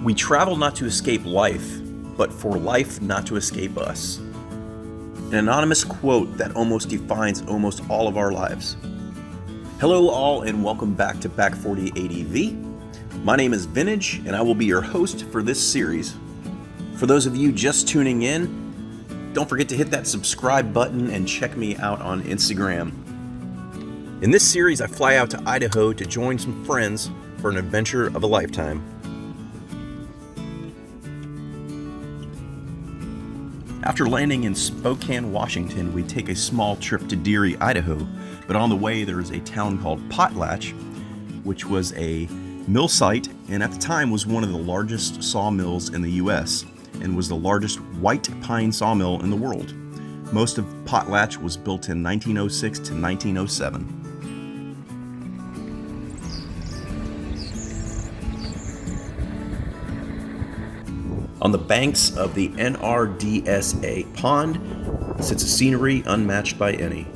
We travel not to escape life, but for life not to escape us. An anonymous quote that almost defines almost all of our lives. Hello all, and welcome back to Back 40 ADV. My name is Vintage, and I will be your host for this series. For those of you just tuning in, don't forget to hit that subscribe button and check me out on Instagram. In this series, I fly out to Idaho to join some friends for an adventure of a lifetime. After landing in Spokane, Washington, we take a small trip to Deary, Idaho, but on the way there is a town called Potlatch, which was a mill site and at the time was one of the largest sawmills in the U.S. and was the largest white pine sawmill in the world. Most of Potlatch was built in 1906 to 1907. On the banks of the NRDSA pond sits a scenery unmatched by any.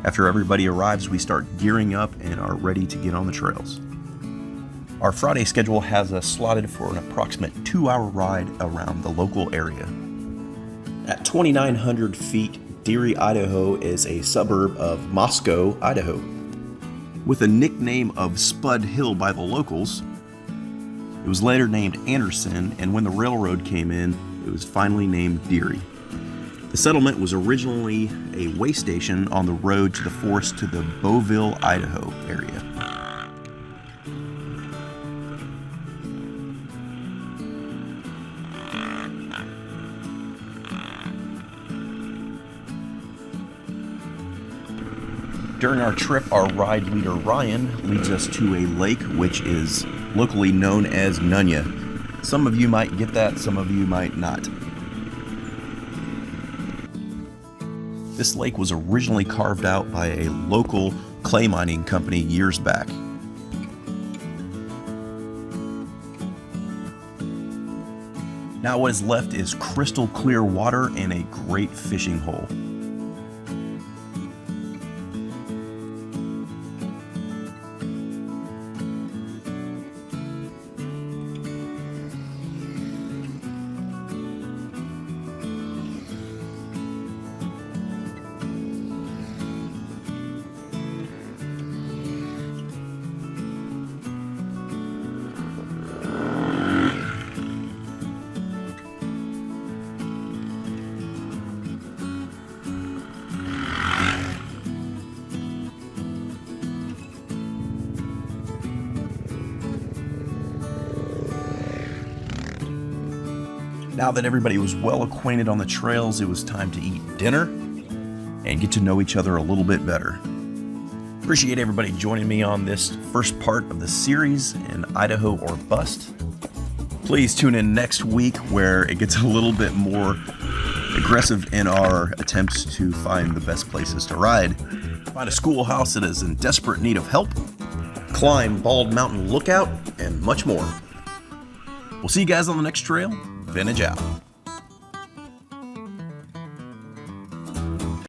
After everybody arrives, we start gearing up and are ready to get on the trails. Our Friday schedule has us slotted for an approximate 2-hour ride around the local area. At 2,900 feet, Deary, Idaho is a suburb of Moscow, Idaho. With a nickname of Spud Hill by the locals, it was later named Anderson, and when the railroad came in, it was finally named Deary. The settlement was originally a way station on the road to the forest to the Bowville, Idaho area. During our trip, our ride leader Ryan leads us to a lake which is locally known as Nunya. Some of you might get that, some of you might not. This lake was originally carved out by a local clay mining company years back. Now what is left is crystal clear water and a great fishing hole. Now that everybody was well acquainted on the trails, it was time to eat dinner and get to know each other a little bit better. Appreciate everybody joining me on this first part of the series in Idaho or Bust. Please tune in next week where it gets a little bit more aggressive in our attempts to find the best places to ride, find a schoolhouse that is in desperate need of help, climb Bald Mountain Lookout, and much more. We'll see you guys on the next trail. Vintage out.